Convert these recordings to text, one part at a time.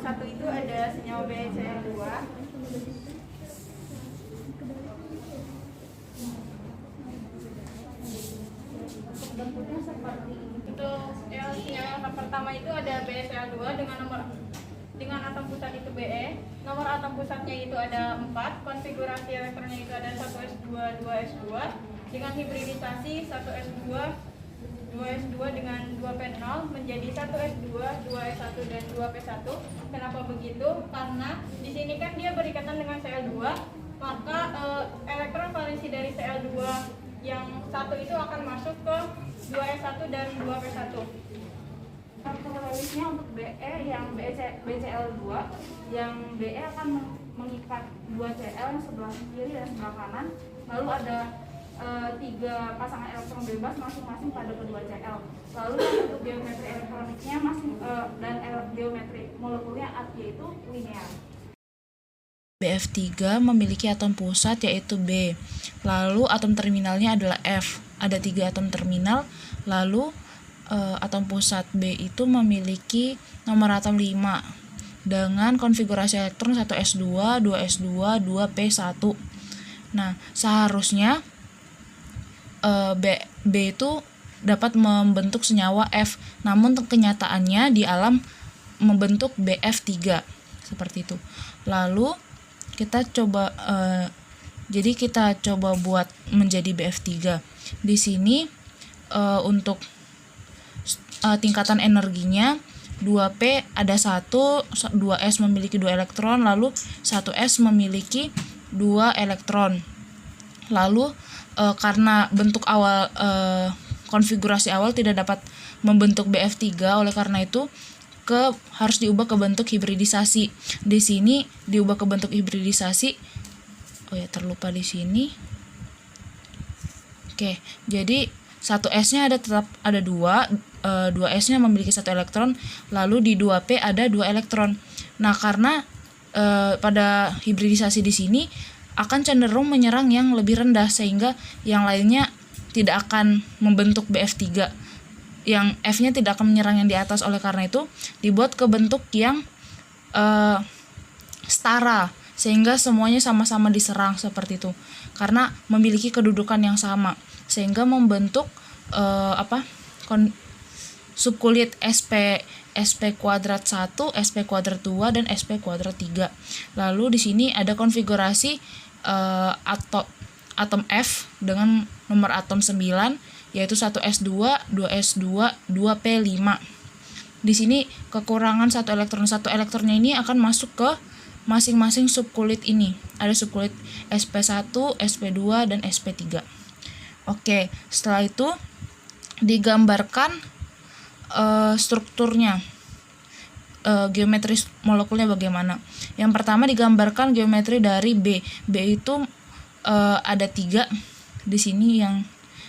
satu itu ada senyawa BeCl2. Bentuknya seperti ini. Untuk senyawa pertama itu ada BeCl2 dengan atom pusat itu Be. Nomor atom pusatnya itu ada 4, konfigurasi elektronnya itu ada 1s2, 2s2 dengan hibridisasi 1s2, 2s2 dengan 2p0 menjadi 1s2, 2s1 dan 2p1. Kenapa begitu? Karena di sini kan dia berikatan dengan Cl2, maka elektron valensi dari Cl2 yang satu itu akan masuk ke 2s1 dan 2p1. Kronologisnya untuk Be yang BCl2, yang Be akan mengikat 2Cl yang sebelah kiri dan sebelah kanan, lalu ada 3 pasangan elektron bebas masing-masing pada kedua Cl. Lalu untuk geometri elektroniknya dan geometri molekulnya yaitu linear. BF3 memiliki atom pusat yaitu B. Lalu atom terminalnya adalah F. Ada 3 atom terminal. Lalu atom pusat B itu memiliki nomor atom 5 dengan konfigurasi elektron 1s2, 2s2, 2p1. Nah, seharusnya B itu dapat membentuk senyawa F, namun kenyataannya di alam membentuk BF3 seperti itu. Lalu kita coba buat menjadi BF3. Di sini untuk tingkatan energinya 2P ada 1, 2S memiliki 2 elektron, lalu 1S memiliki 2 elektron. Lalu karena bentuk awal konfigurasi awal tidak dapat membentuk BF3, oleh karena itu harus diubah ke bentuk hibridisasi. Di sini diubah ke bentuk hibridisasi. Oh ya, terlupa di sini. Oke, jadi 1S-nya tetap ada 2, 2S-nya memiliki 1 elektron, lalu di 2P ada 2 elektron. Nah, karena pada hibridisasi di sini akan cenderung menyerang yang lebih rendah, sehingga yang lainnya tidak akan membentuk BF3. Yang F-nya tidak akan menyerang yang di atas, oleh karena itu dibuat ke bentuk yang setara, sehingga semuanya sama-sama diserang seperti itu. Karena memiliki kedudukan yang sama, sehingga membentuk subkulit SP kuadrat 1, SP kuadrat 2, dan SP kuadrat 3. Lalu di sini ada konfigurasi atom F dengan nomor atom 9, yaitu 1s2, 2s2, 2p5. Di sini kekurangan 1 elektron. 1 elektronnya ini akan masuk ke masing-masing subkulit ini. Ada subkulit sp1, sp2, dan sp3. Oke, setelah itu digambarkan strukturnya, geometri molekulnya bagaimana. Yang pertama digambarkan geometri dari B. B itu ada 3 di sini, yang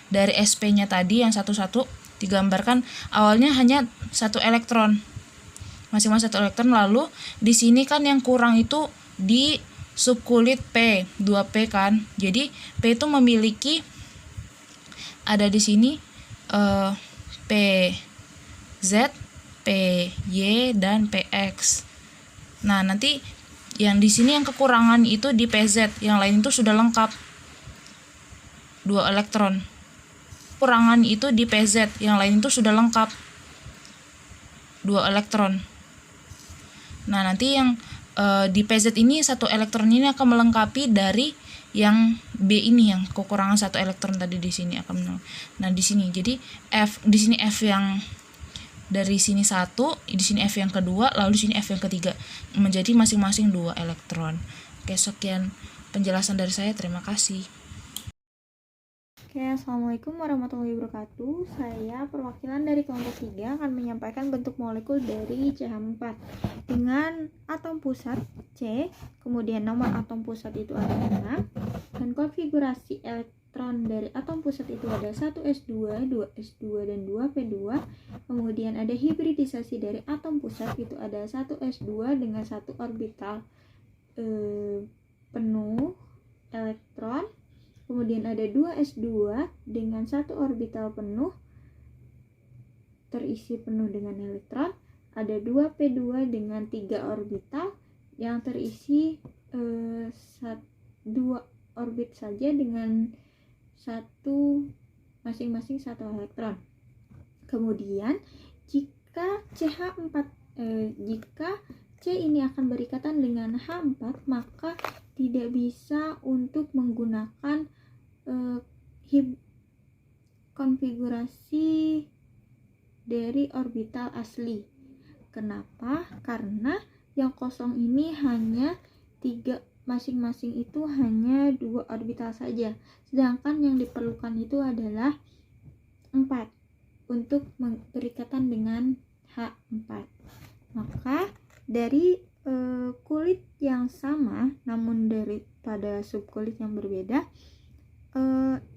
dari SP-nya tadi yang satu-satu digambarkan awalnya hanya 1 elektron, masing-masing 1 elektron. Lalu di sini kan yang kurang itu di subkulit P, 2P kan. Jadi P itu memiliki ada di sini PZ, PY, dan PX. Nah, nanti yang di sini yang kekurangan itu di PZ, yang lain itu sudah lengkap 2 elektron. Kekurangan itu di PZ, yang lain itu sudah lengkap 2 elektron. Nah, nanti yang di PZ ini 1 elektron ini akan melengkapi dari yang B ini, yang kekurangan 1 elektron tadi di sini akan. Nah, di sini jadi di sini F yang dari sini 1, di sini F yang kedua, lalu di sini F yang ketiga, menjadi masing-masing 2 elektron. Oke, sekian penjelasan dari saya. Terima kasih. Oke, Assalamualaikum warahmatullahi wabarakatuh. Saya perwakilan dari kelompok 3 akan menyampaikan bentuk molekul dari CH4 dengan atom pusat C, kemudian nomor atom pusat itu ada 6, dan konfigurasi elektron dari atom pusat itu ada 1s2, 2s2, dan 2p2. Kemudian ada hibridisasi dari atom pusat itu ada 1s2 dengan 1 orbital penuh elektron. Kemudian ada 2s2 dengan 1 orbital penuh terisi penuh dengan elektron. ada 2p2 dengan 3 orbital yang terisi 2 orbit saja dengan masing-masing satu elektron. Kemudian jika jika C ini akan berikatan dengan H4, maka tidak bisa untuk menggunakan konfigurasi dari orbital asli. Kenapa? Karena yang kosong ini hanya 3, masing-masing itu hanya 2 orbital saja, sedangkan yang diperlukan itu adalah 4 untuk berikatan dengan H4. Maka dari kulit yang sama namun pada subkulit yang berbeda,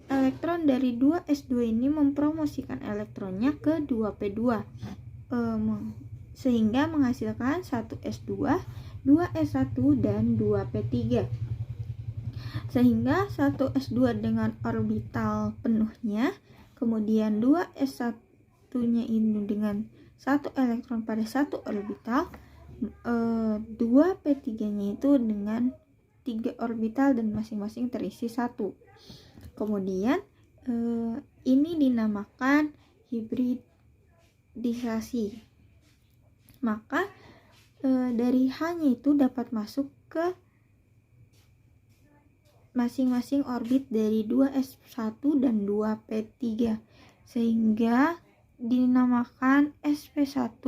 elektron dari 2s2 ini mempromosikan elektronnya ke 2p2, sehingga menghasilkan 1s2, 2s1 dan 2p3. Sehingga 1s2 dengan orbital penuhnya, kemudian 2s1-nya ini dengan 1 elektron pada 1 orbital, 2p3-nya itu dengan 3 orbital dan masing-masing terisi 1. Kemudian ini dinamakan hibridisasi. Maka dari H-nya itu dapat masuk ke masing-masing orbit dari 2s1 dan 2p3, sehingga dinamakan sp1,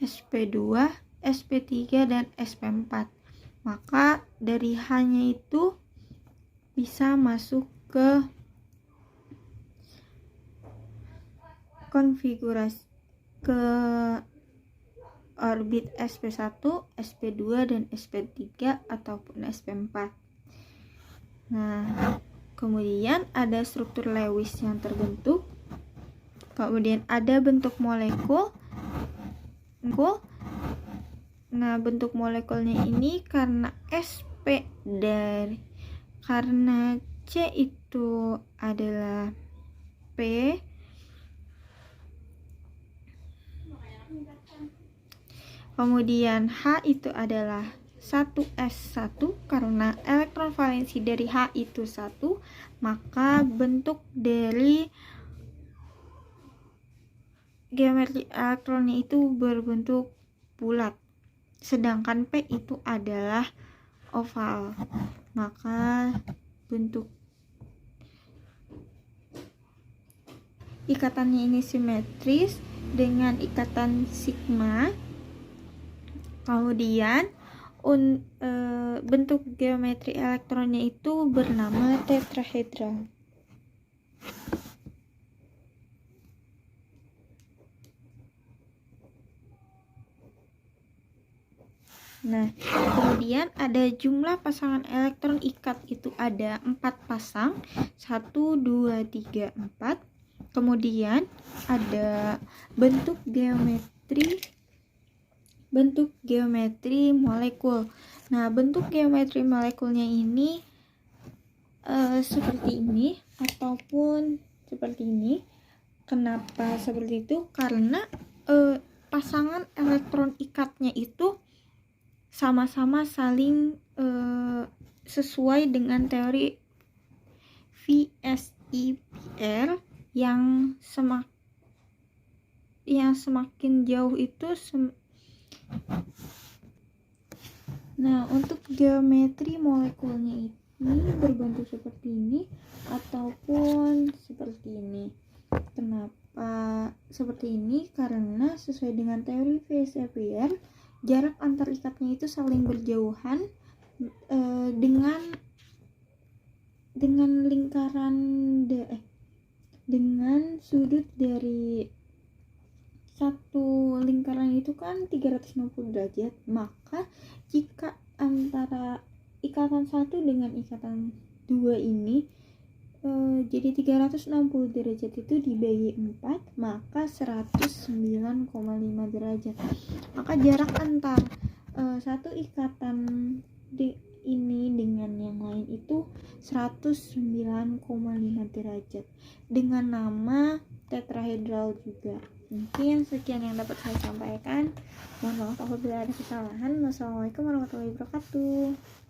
sp2, sp3 dan sp4. Maka dari H-nya itu bisa masuk ke konfigurasi ke orbit sp1, sp2 dan sp3 ataupun sp4. Nah, kemudian ada struktur Lewis yang terbentuk. Kemudian ada bentuk molekul. Nah, bentuk molekulnya ini karena karena C itu adalah P, kemudian H itu adalah 1s1, karena elektron valensi dari H itu 1, maka bentuk dari geometri elektronnya itu berbentuk bulat, sedangkan P itu adalah oval. Maka bentuk ikatannya ini simetris dengan ikatan sigma. Kemudian bentuk geometri elektronnya itu bernama tetrahedral. Nah, kemudian ada jumlah pasangan elektron ikat itu ada 4 pasang, 1, 2, 3, 4. Kemudian ada bentuk geometri molekul. Nah, bentuk geometri molekulnya ini seperti ini ataupun seperti ini. Kenapa seperti itu? Karena pasangan elektron ikatnya itu sama-sama saling sesuai dengan teori VSEPR yang semakin jauh itu Nah, untuk geometri molekulnya ini berbentuk seperti ini ataupun seperti ini. Kenapa seperti ini? Karena sesuai dengan teori VSEPR, jarak antar ikatnya itu saling berjauhan dengan lingkaran dengan sudut dari satu lingkaran itu kan 360 derajat. Maka jika antara ikatan 1 dengan ikatan 2 ini jadi 360 derajat itu dibagi 4, maka 109,5 derajat. Maka jarak antar satu ikatan ini dengan yang lain itu 109,5 derajat dengan nama tetrahedral juga. Mungkin sekian yang dapat saya sampaikan. Mohon maaf apabila ada kesalahan. Wassalamualaikum warahmatullahi wabarakatuh.